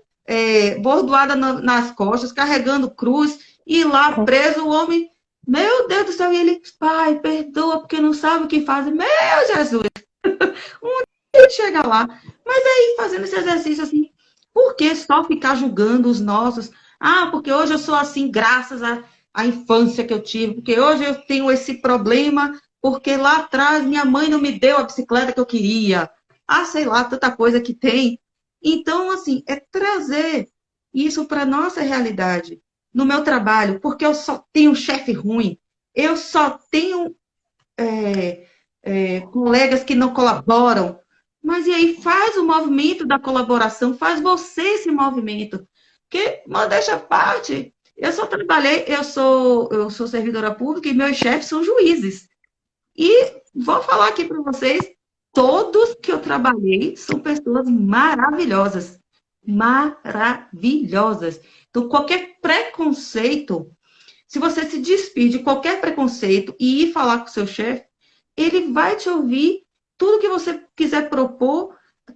bordoada nas costas, carregando cruz, e lá preso o homem, meu Deus do céu, e ele, pai, perdoa, porque não sabe o que faz. Meu Jesus! Um dia ele chega lá, mas aí fazendo esse exercício assim, por que só ficar julgando os nossos? Ah, porque hoje eu sou assim, graças à infância que eu tive, porque hoje eu tenho esse problema, porque lá atrás minha mãe não me deu a bicicleta que eu queria. Ah, sei lá, tanta coisa que tem. Então, assim, é trazer isso para a nossa realidade. No meu trabalho, porque eu só tenho chefe ruim, eu só tenho colegas que não colaboram. Mas e aí, faz o movimento da colaboração, faz você esse movimento. Porque, modéstia à parte, eu só trabalhei, eu sou servidora pública e meus chefes são juízes. E vou falar aqui para vocês, todos que eu trabalhei são pessoas maravilhosas. Maravilhosas. Então, qualquer preconceito Se você se despir de qualquer preconceito e ir falar com o seu chefe, ele vai te ouvir tudo que você quiser propor,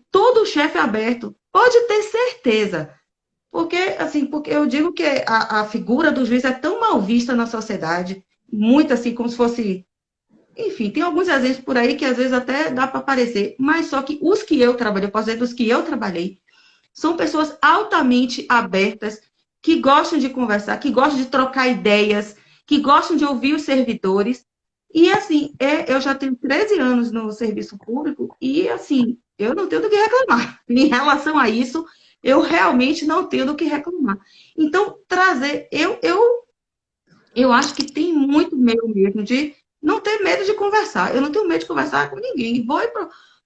todo chefe é aberto. Pode ter certeza. Porque, assim, porque eu digo que a figura do juiz é tão mal vista na sociedade, muito assim, como se fosse. Enfim, tem alguns exemplos por aí que às vezes até dá para aparecer, mas só que os que eu trabalhei, eu posso dizer dos que eu trabalhei, são pessoas altamente abertas, que gostam de conversar, que gostam de trocar ideias, que gostam de ouvir os servidores. E, assim, eu já tenho 13 anos no serviço público e, assim, eu não tenho do que reclamar. Em relação a isso, eu realmente não tenho do que reclamar. Então, trazer... Eu acho que tem muito medo mesmo de não ter medo de conversar. Eu não tenho medo de conversar com ninguém. Vou e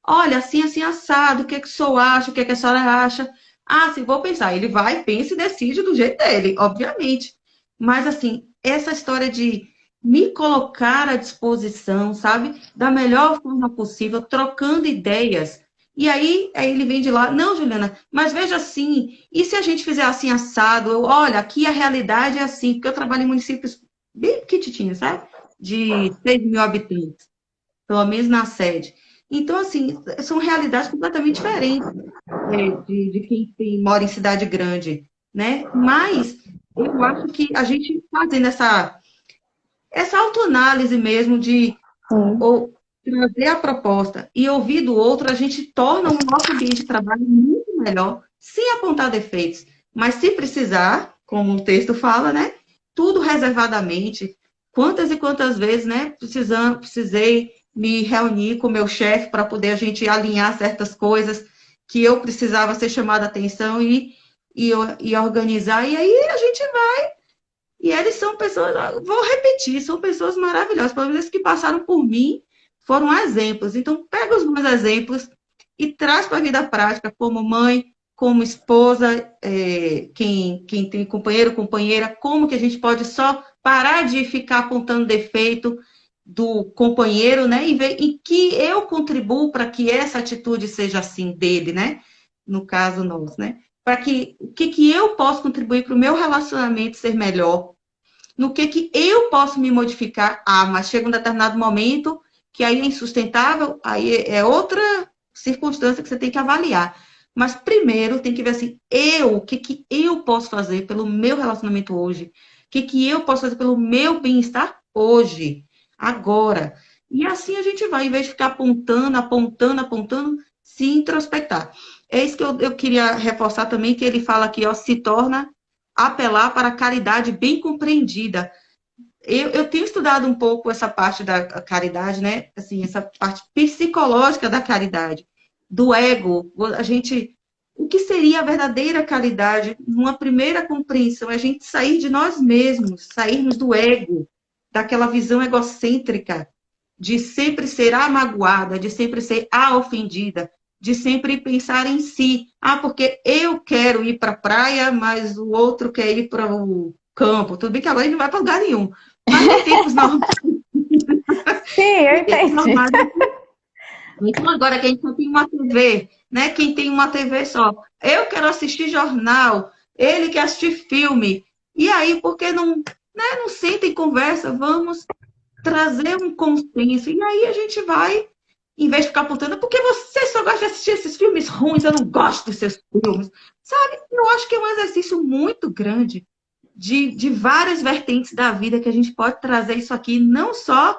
olha, assim, assim, assado, o que é que o senhor acha, o que é que a senhora acha? Ah, sim, vou pensar. Ele vai, pensa e decide do jeito dele, obviamente. Mas, assim, essa história de me colocar à disposição, sabe? Da melhor forma possível, trocando ideias. E aí ele vem de lá, não, Juliana, mas veja assim, e se a gente fizer assim assado? Olha, aqui a realidade é assim, porque eu trabalho em municípios bem pequititinhos, sabe? De 6 mil habitantes, pelo menos na sede. Então, assim, são realidades completamente diferentes de quem mora em cidade grande, né? Mas eu acho que a gente fazendo essa autoanálise mesmo de ou, trazer a proposta e ouvir do outro, a gente torna o nosso ambiente de trabalho muito melhor, sem apontar defeitos. Mas se precisar, como o texto fala, né? Tudo reservadamente. Quantas e quantas vezes, né? Precisei me reunir com o meu chefe para poder a gente alinhar certas coisas que eu precisava ser chamada a atenção e organizar. E aí a gente vai. E eles são pessoas, vou repetir, são pessoas maravilhosas. Pelo menos que passaram por mim foram exemplos. Então, pega os meus exemplos e traz para a vida prática, como mãe, como esposa, quem tem companheiro, companheira, como que a gente pode só parar de ficar apontando defeito do companheiro, né? E ver em que eu contribuo para que essa atitude seja assim dele, né? No caso nosso, né? Para que o que eu posso contribuir para o meu relacionamento ser melhor, no que eu posso me modificar. Ah, mas chega um determinado momento que aí é insustentável, aí é outra circunstância que você tem que avaliar. Mas primeiro tem que ver assim, o que eu posso fazer pelo meu relacionamento hoje? O que eu posso fazer pelo meu bem-estar hoje, agora? E assim a gente vai, em vez de ficar apontando, se introspectar. É isso que eu queria reforçar também, que ele fala aqui, ó, se torna apelar para a caridade bem compreendida. Eu tenho estudado um pouco essa parte da caridade, né? Assim, essa parte psicológica da caridade, do ego. O que seria a verdadeira caridade? Uma primeira compreensão é a gente sair de nós mesmos, sairmos do ego, daquela visão egocêntrica de sempre ser a magoada, de sempre ser a ofendida, de sempre pensar em si. Ah, porque eu quero ir para a praia, mas o outro quer ir para o campo. Tudo bem que agora ele não vai para lugar nenhum. Mas em tempos normais. Sim, eu entendi. Então, agora que a gente só tem uma TV, né? Quem tem uma TV só. Eu quero assistir jornal, ele quer assistir filme. E aí, por que não, né, não senta e conversa? Vamos trazer um consenso. E aí a gente vai, em vez de ficar apontando, porque você só gosta de assistir esses filmes ruins, eu não gosto dos seus filmes. Sabe? Eu acho que é um exercício muito grande de várias vertentes da vida que a gente pode trazer isso aqui, não só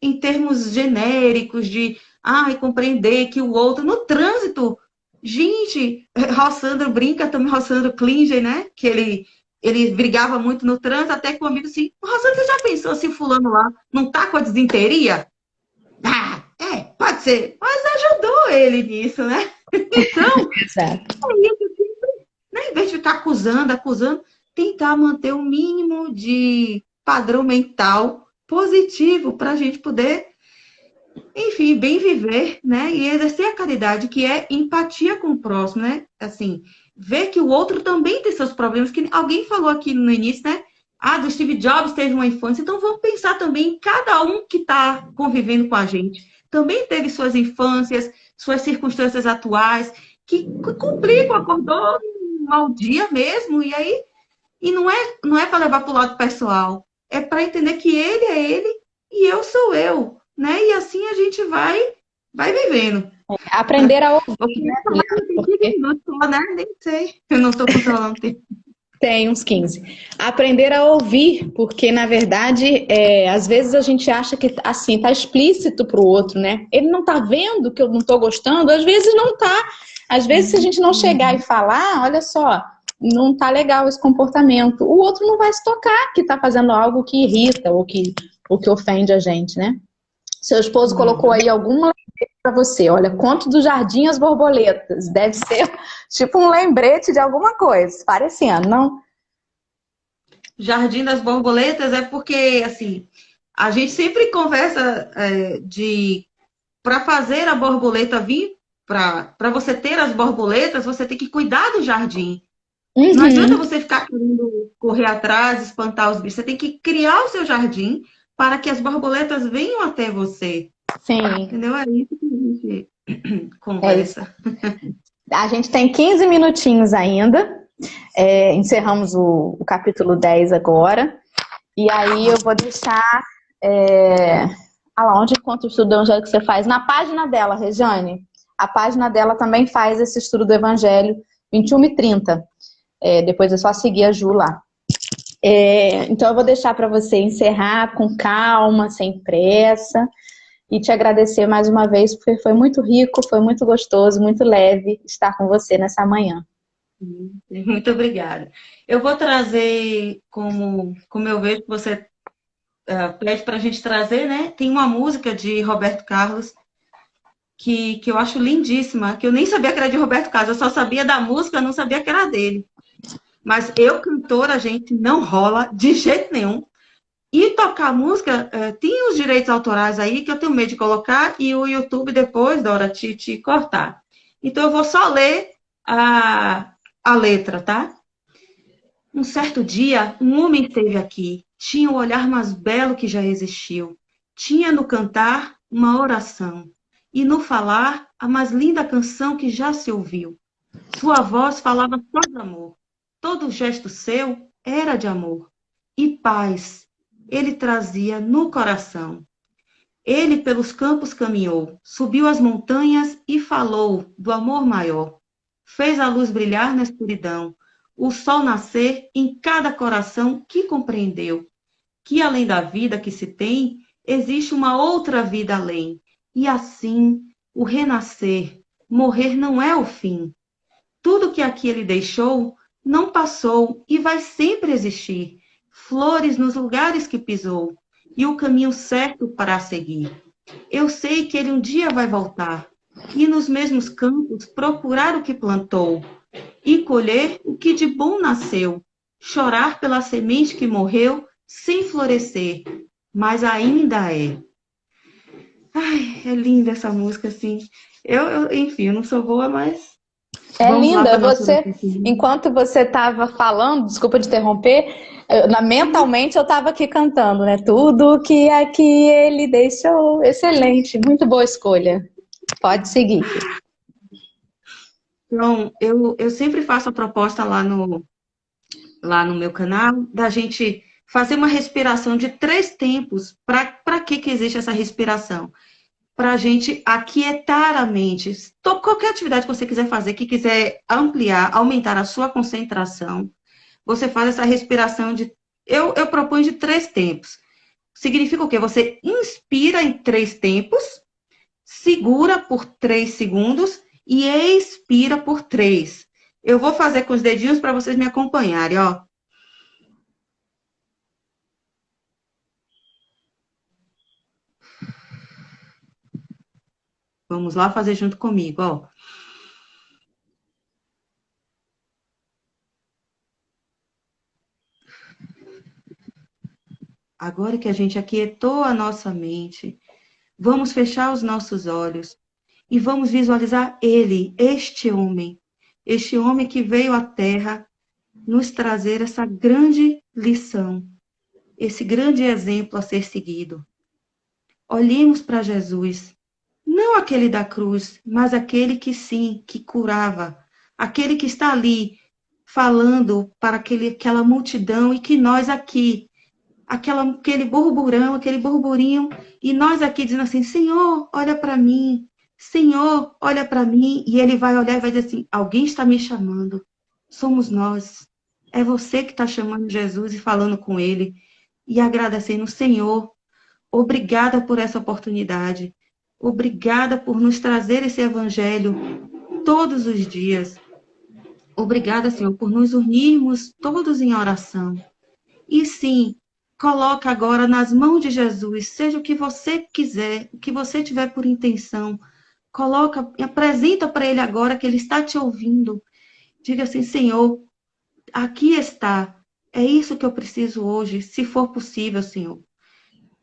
em termos genéricos de compreender que o outro, no trânsito, gente, Rossandro brinca também, Rossandro Klinger, né? Que ele brigava muito no trânsito, até que o amigo assim, Rossandro, você já pensou se fulano lá não tá com a desinteria? Ah, pode ser, mas ajudou ele nisso, né? Então, Exato. é isso, né? Em vez de ficar acusando, tentar manter o mínimo de padrão mental positivo para a gente poder, enfim, bem viver, né? E exercer a caridade, que é empatia com o próximo, né? Assim, ver que o outro também tem seus problemas, que alguém falou aqui no início, né? Ah, do Steve Jobs teve uma infância, então vamos pensar também em cada um que está convivendo com a gente. Também teve suas infâncias, suas circunstâncias atuais, que complicam, acordou um mau dia mesmo, e aí E não é para levar para o lado pessoal, é para entender que ele é ele e eu sou eu, né? E assim a gente vai vivendo. Aprender a Vou ouvir, querer né, falar Juliana? que tem 15 Porque minutos só, né? Nem sei. Eu não estou controlando o tempo. tem uns 15. Aprender a ouvir, porque na verdade, às vezes a gente acha que assim tá explícito para o outro, né? Ele não tá vendo que eu não tô gostando, às vezes não tá. Às vezes, se a gente não chegar e falar, olha só, não tá legal esse comportamento, o outro não vai se tocar que tá fazendo algo que irrita ou que ofende a gente, né? Seu esposo colocou aí alguma para você. Olha, conto do Jardim às Borboletas. Deve ser tipo um lembrete de alguma coisa, parecendo, não? Jardim das Borboletas é porque, assim, a gente sempre conversa para fazer a borboleta vir, para você ter as borboletas, você tem que cuidar do jardim. Não adianta Uhum, você ficar querendo correr atrás, espantar os bichos. Você tem que criar o seu jardim para que as borboletas venham até você. sim, Entendeu? É isso que a gente é isso. conversa. A gente tem 15 minutinhos ainda. Encerramos o capítulo 10 agora. E aí eu vou deixar. Onde encontra o estudo do evangelho que você faz? Na página dela, Rejane. A página dela também faz esse estudo do evangelho 21h30. Depois é só seguir a Ju lá. Então eu vou deixar para você encerrar com calma, sem pressa, e te agradecer mais uma vez, porque foi muito rico, foi muito gostoso, muito leve estar com você nessa manhã. Muito obrigada. Eu vou trazer, como eu vejo que você pede para a gente trazer, né? Tem uma música de Roberto Carlos que eu acho lindíssima, que eu nem sabia que era de Roberto Carlos, eu só sabia da música, não sabia que era dele. Mas eu, cantora, gente, não rola de jeito nenhum. E tocar música, tem os direitos autorais aí que eu tenho medo de colocar e o YouTube depois, Dora, te cortar. Então eu vou só ler a letra, tá? Um certo dia, um homem esteve aqui. Tinha o olhar mais belo que já existiu. Tinha no cantar uma oração. E no falar, a mais linda canção que já se ouviu. Sua voz falava só de amor. Todo gesto seu era de amor. E paz ele trazia no coração. Ele pelos campos caminhou, subiu as montanhas e falou do amor maior. Fez a luz brilhar na escuridão, o sol nascer em cada coração que compreendeu que além da vida que se tem, existe uma outra vida além. E assim, o renascer, morrer não é o fim. Tudo que aqui ele deixou não passou e vai sempre existir. Flores nos lugares que pisou e o caminho certo para seguir. Eu sei que ele um dia vai voltar e nos mesmos campos procurar o que plantou e colher o que de bom nasceu. Chorar pela semente que morreu sem florescer, mas ainda é. Ai, é linda essa música, assim. Enfim, eu não sou boa, mas É vamos lá linda, para a nossa você, oração. enquanto você estava falando, desculpa te interromper, mentalmente eu estava aqui cantando, né? Tudo que aqui ele deixou, excelente, muito boa escolha. Pode seguir. Então, eu sempre faço a proposta lá no meu canal da gente fazer uma respiração de 3 tempos. Para que existe essa respiração? Para a gente aquietar a mente. Qualquer atividade que você quiser fazer, que quiser ampliar, aumentar a sua concentração, você faz essa respiração eu proponho de 3 tempos. Significa o quê? Você inspira em 3 tempos, segura por 3 segundos e expira por 3. Eu vou fazer com os dedinhos para vocês me acompanharem, ó. Vamos lá fazer junto comigo, ó. Agora que a gente aquietou a nossa mente, vamos fechar os nossos olhos e vamos visualizar ele, este homem que veio à Terra nos trazer essa grande lição, esse grande exemplo a ser seguido. Olhemos para Jesus, não aquele da cruz, mas aquele que sim, que curava, aquele que está ali falando para aquela multidão e que nós aqui, aquele burburinho, e nós aqui dizendo assim, Senhor, olha para mim, Senhor, olha para mim, e ele vai olhar e vai dizer assim, alguém está me chamando, somos nós, é você que está chamando Jesus e falando com ele, e agradecendo, Senhor, obrigada por essa oportunidade, obrigada por nos trazer esse evangelho todos os dias, obrigada, Senhor, por nos unirmos todos em oração, e sim, coloca agora nas mãos de Jesus, seja o que você quiser, o que você tiver por intenção, coloca, apresenta para ele agora que ele está te ouvindo. Diga assim, Senhor, aqui está, é isso que eu preciso hoje, se for possível, Senhor.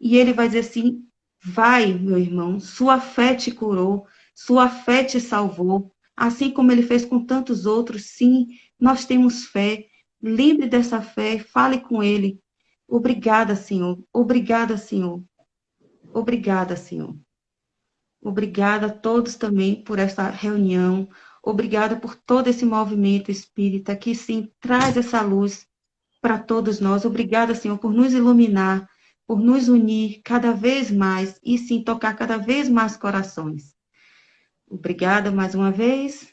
E ele vai dizer assim, vai, meu irmão, sua fé te curou, sua fé te salvou, assim como ele fez com tantos outros, sim, nós temos fé, lembre dessa fé, fale com ele. Obrigada, Senhor. Obrigada, Senhor. Obrigada, Senhor. Obrigada a todos também por essa reunião. Obrigada por todo esse movimento espírita que, sim, traz essa luz para todos nós. Obrigada, Senhor, por nos iluminar, por nos unir cada vez mais e, sim, tocar cada vez mais corações. Obrigada mais uma vez.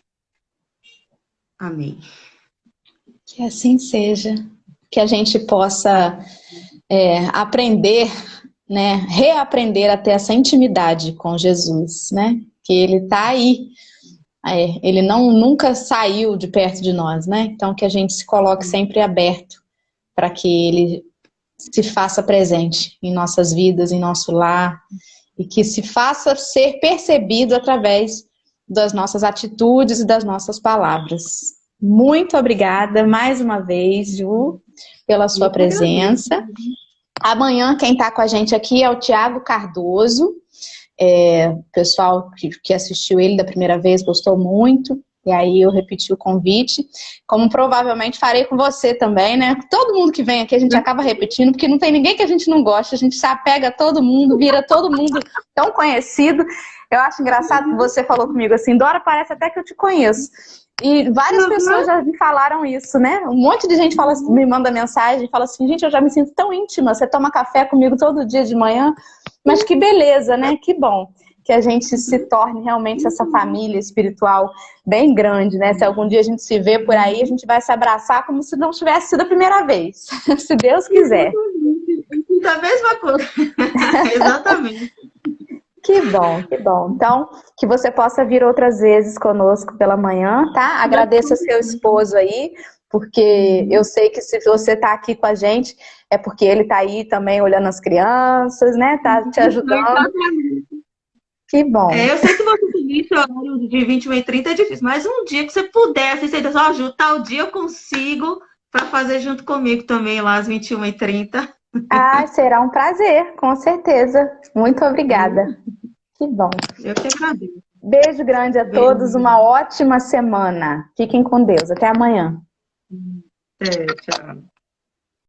Amém. Que assim seja. Que a gente possa aprender, né, reaprender a ter essa intimidade com Jesus, né? Que ele está aí. Ele nunca saiu de perto de nós, né? Então que a gente se coloque sempre aberto para que ele se faça presente em nossas vidas, em nosso lar, e que se faça ser percebido através das nossas atitudes e das nossas palavras. Muito obrigada mais uma vez, Ju, pela sua presença. Amanhã quem está com a gente aqui é o Tiago Cardoso. O pessoal que assistiu ele da primeira vez gostou muito. E aí eu repeti o convite, como provavelmente farei com você também, né? Todo mundo que vem aqui a gente acaba repetindo, porque não tem ninguém que a gente não gosta, a gente se apega a todo mundo, vira todo mundo tão conhecido. Eu acho engraçado que você falou comigo assim, Dora, parece até que eu te conheço. E várias pessoas já me falaram isso, né? Um monte de gente fala, me manda mensagem e fala assim, gente, eu já me sinto tão íntima, você toma café comigo todo dia de manhã, mas que beleza, né? Que bom que a gente se torne realmente essa família espiritual bem grande, né? Se algum dia a gente se vê por aí, a gente vai se abraçar como se não tivesse sido a primeira vez, se Deus quiser. Da mesma coisa. Exatamente. Que bom, que bom. Então, que você possa vir outras vezes conosco pela manhã, tá? Agradeço ao seu esposo aí, porque eu sei que se você tá aqui com a gente, é porque ele tá aí também olhando as crianças, né? Tá te ajudando. Que bom. Eu sei que você tem esse horário de 21h30 é difícil, mas um dia que você puder, assim, você diz, ó, Ju, tal dia eu consigo para fazer junto comigo também lá às 21h30. Ah, será um prazer, com certeza. Muito obrigada. Que bom. Eu que agradeço. Beijo grande a todos, uma ótima semana. Fiquem com Deus. Até amanhã. Tchau.